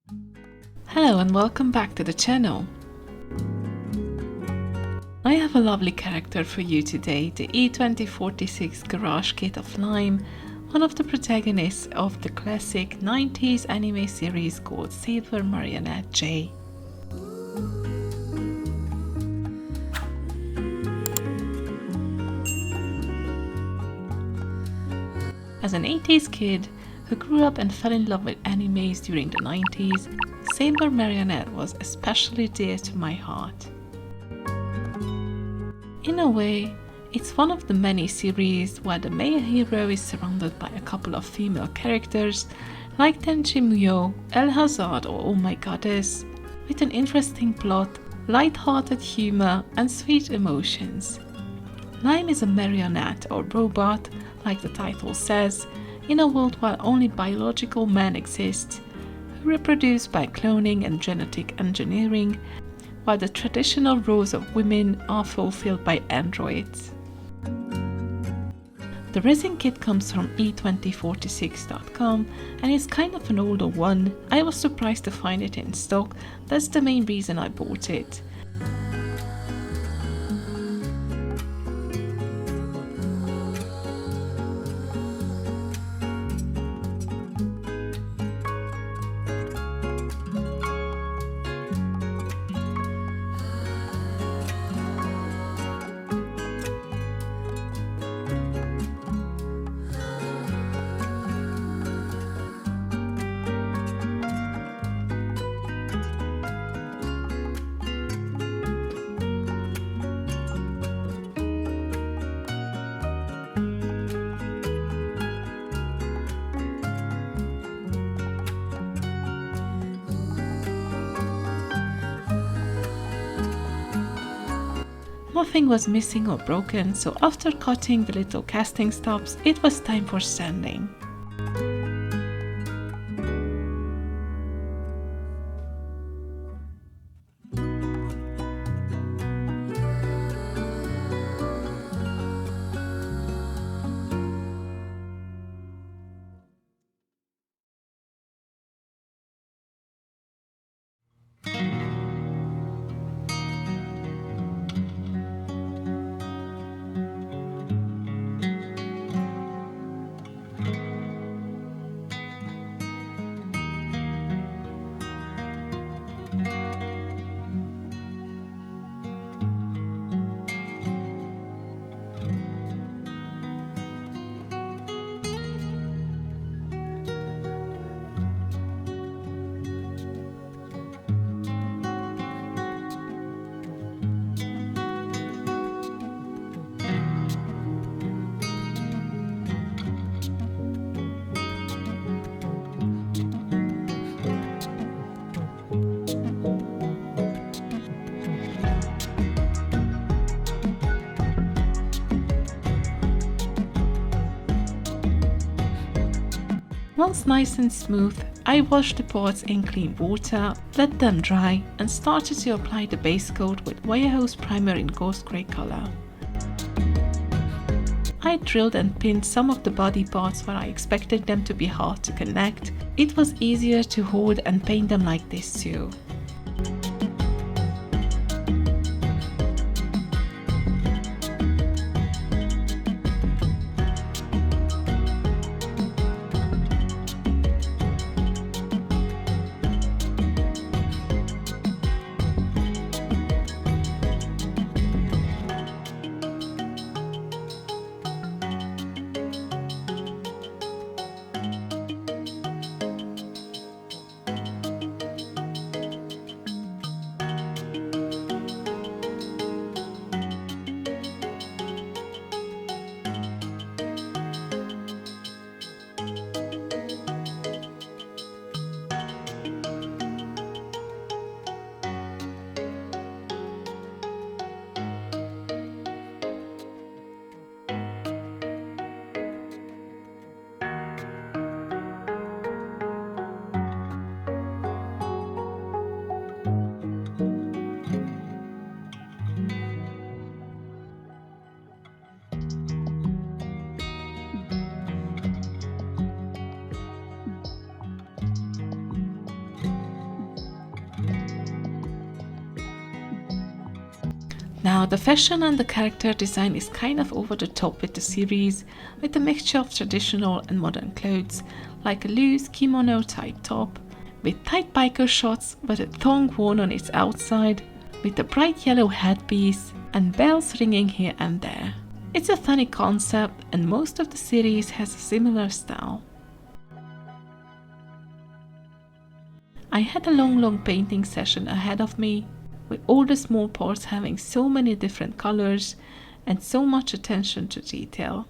Hello and welcome back to the channel. I have a lovely character for you today, the E2046 Garage Kit of Lime, one of the protagonists of the classic 90s anime series called Saber Marionette J. As an 80s kid who grew up and fell in love with animes during the 90s, Saber Marionette was especially dear to my heart. In a way, it's one of the many series where the male hero is surrounded by a couple of female characters like Tamilya, El Hazard or Oh My Goddess, with an interesting plot, light-hearted humor and sweet emotions. Lime is a marionette or robot, like the title says, in a world where only biological men exist, who reproduce by cloning and genetic engineering, while the traditional roles of women are fulfilled by androids. The resin kit comes from E2046.com and is kind of an older one. I was surprised to find it in stock, that's the main reason I bought it. Nothing was missing or broken, so after cutting the little casting stops, it was time for sanding. Once nice and smooth, I washed the parts in clean water, let them dry, and started to apply the base coat with Vallejo's primer in ghost grey color. I drilled and pinned some of the body parts where I expected them to be hard to connect. It was easier to hold and paint them like this too. Now, the fashion and the character design is kind of over the top with the series, with a mixture of traditional and modern clothes, like a loose kimono type top, with tight biker shorts with a thong worn on its outside, with a bright yellow headpiece and bells ringing here and there. It's a funny concept, and most of the series has a similar style. I had a long painting session ahead of me, with all the small parts having so many different colors and so much attention to detail.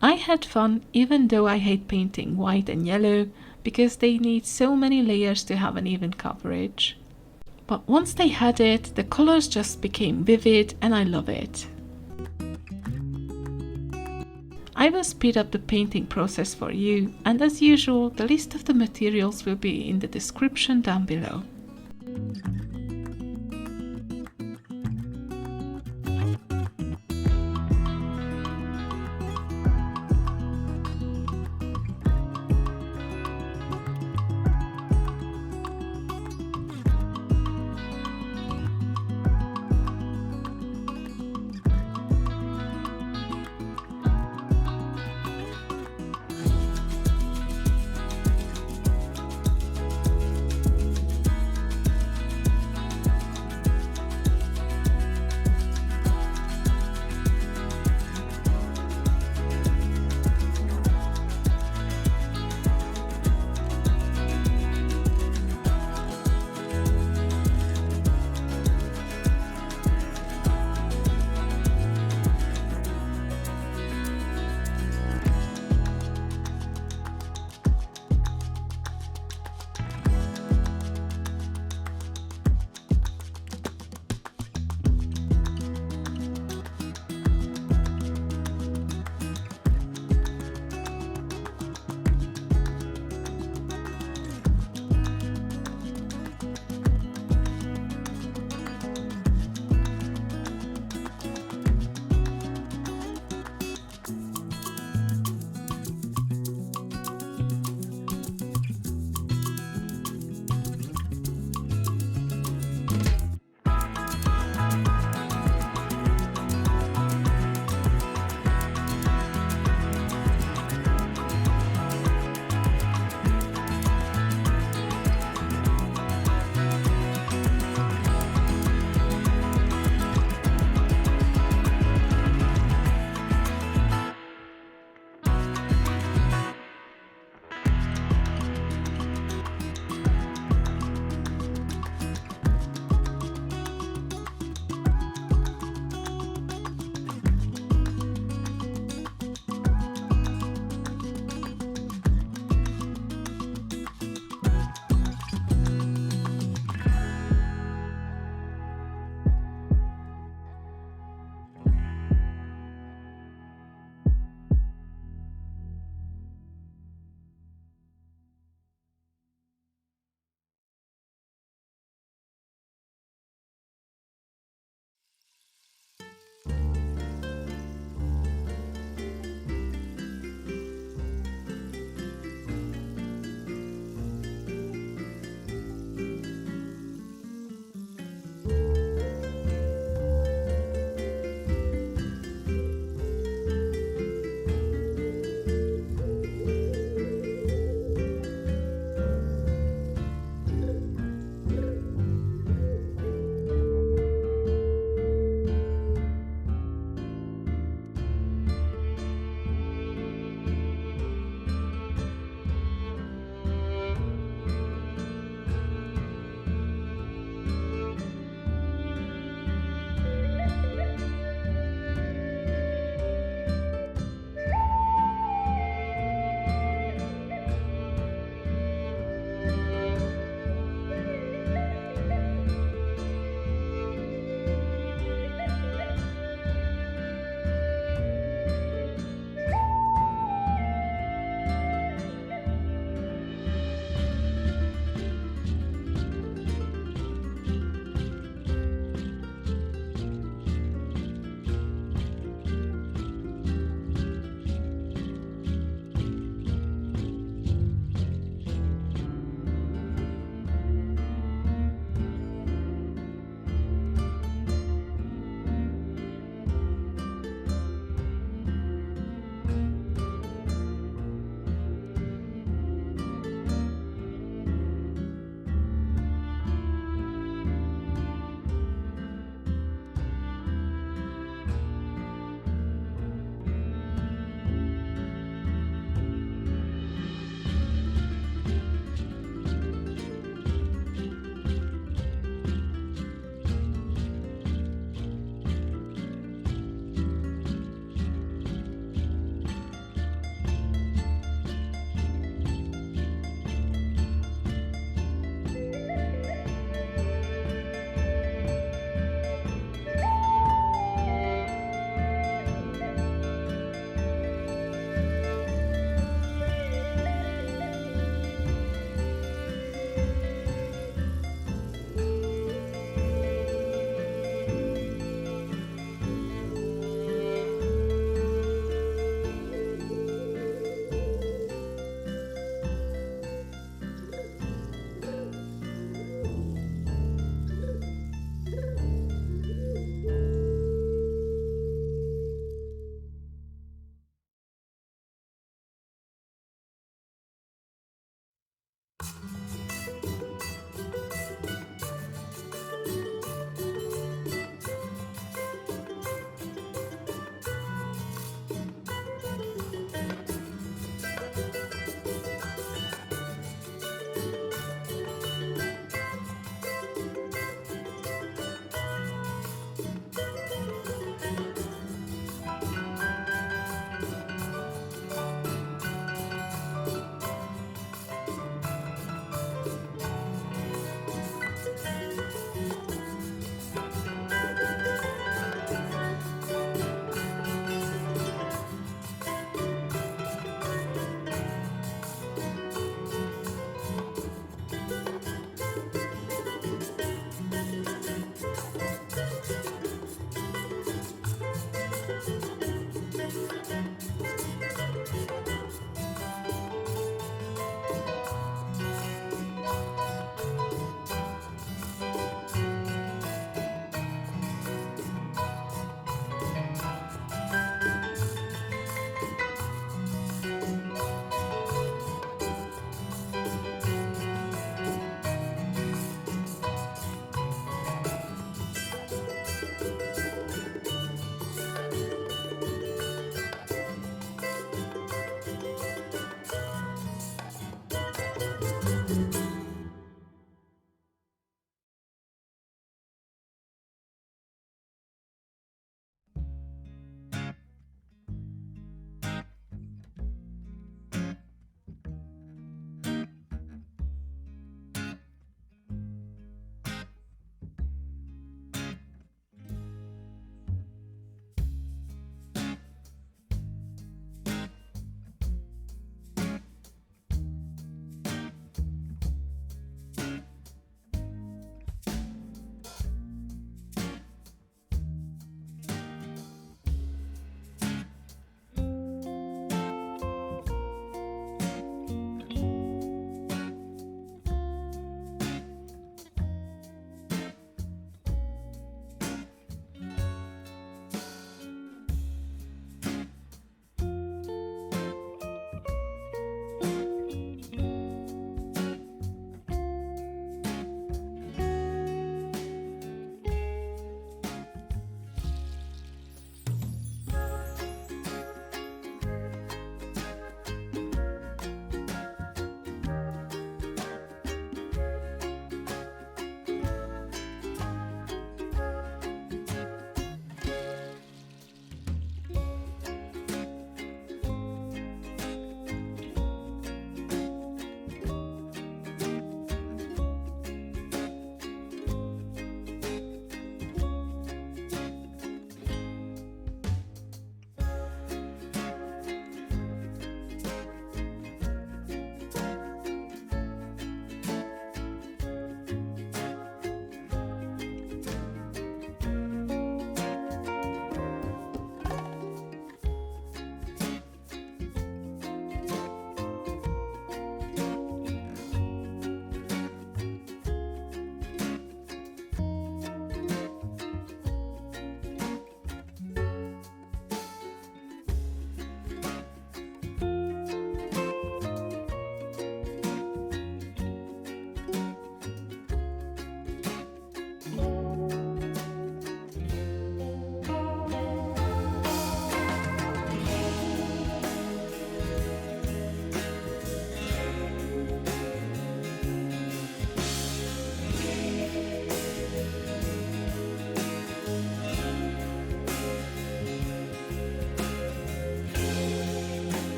I had fun even though I hate painting white and yellow because they need so many layers to have an even coverage. But once they had it, the colors just became vivid and I love it. I will speed up the painting process for you, and as usual, the list of the materials will be in the description down below.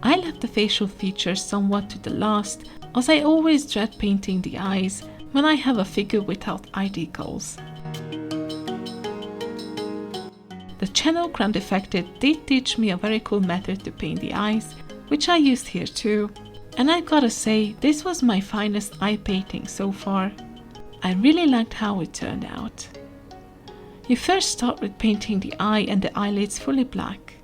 I left the facial features somewhat to the last, as I always dread painting the eyes when I have a figure without eye decals. The channel Grand Defected did teach me a very cool method to paint the eyes, which I used here too, and I've gotta say this was my finest eye painting so far. I really liked how it turned out. You first start with painting the eye and the eyelids fully black.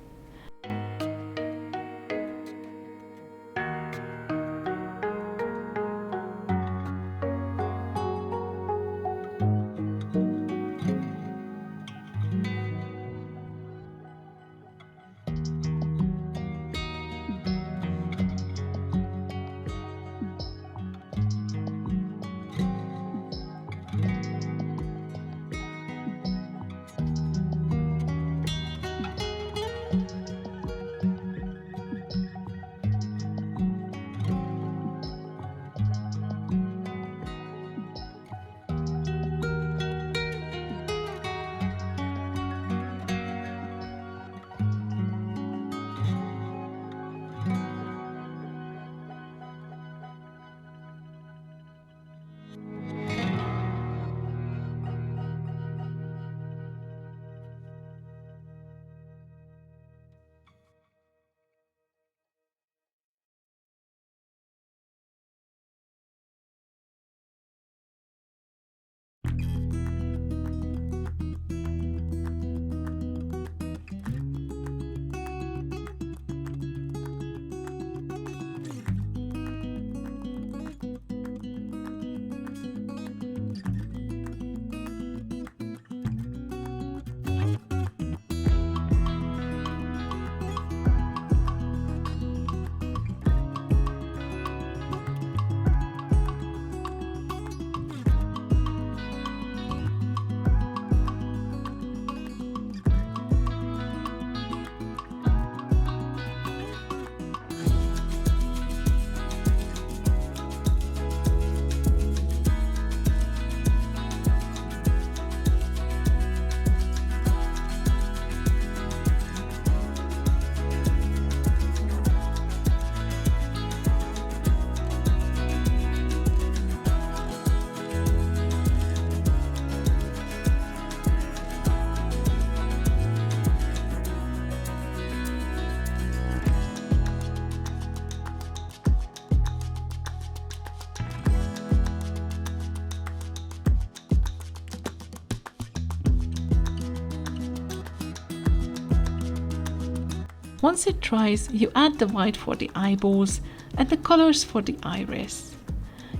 Once it dries, you add the white for the eyeballs and the colors for the iris.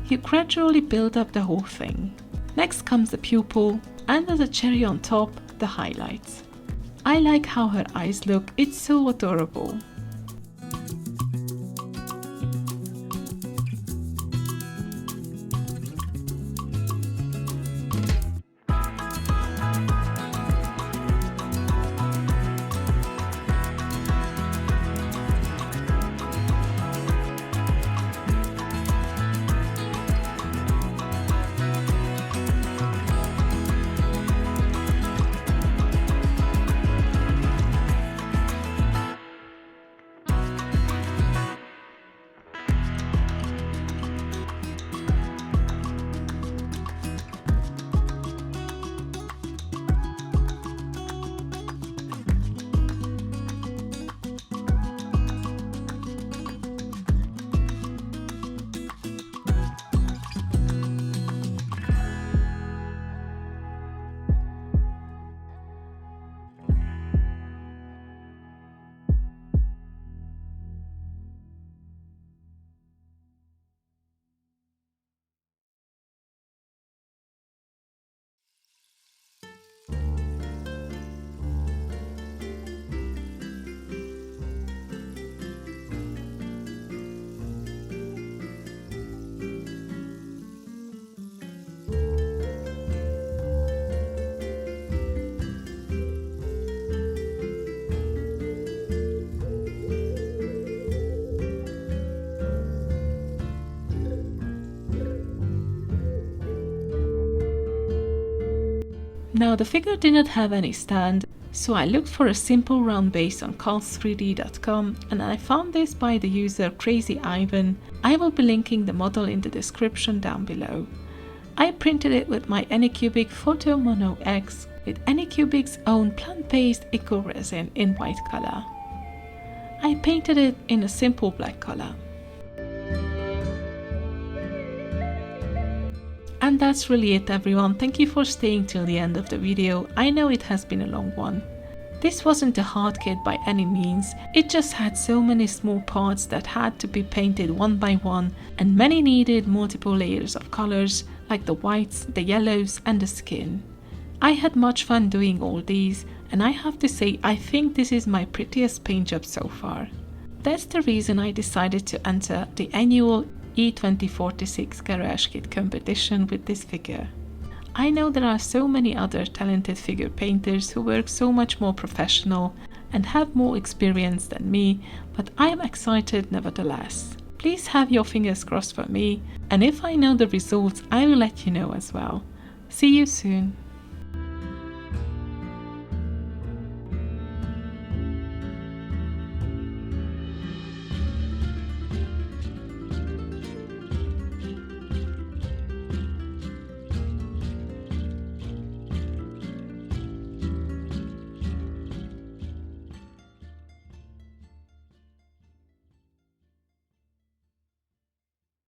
You gradually build up the whole thing. Next comes the pupil, and as a cherry on top, the highlights. I like how her eyes look, it's so adorable. Now the figure didn't have any stand, so I looked for a simple round base on cars3d.com and I found this by the user Crazy Ivan. I will be linking the model in the description down below. I printed it with my Anycubic Photo Mono X with Anycubic's own plant-based eco resin in white color. I painted it in a simple black color. And that's really it, everyone. Thank you for staying till the end of the video. I know it has been a long one. This wasn't a hard kit by any means, it just had so many small parts that had to be painted one by one, and many needed multiple layers of colors like the whites, the yellows and the skin. I had much fun doing all these, and I have to say I think this is my prettiest paint job so far. That's the reason I decided to enter the annual E2046 Garage Kit competition with this figure. I know there are so many other talented figure painters who work so much more professional and have more experience than me, but I am excited nevertheless. Please have your fingers crossed for me, and if I know the results I will let you know as well. See you soon.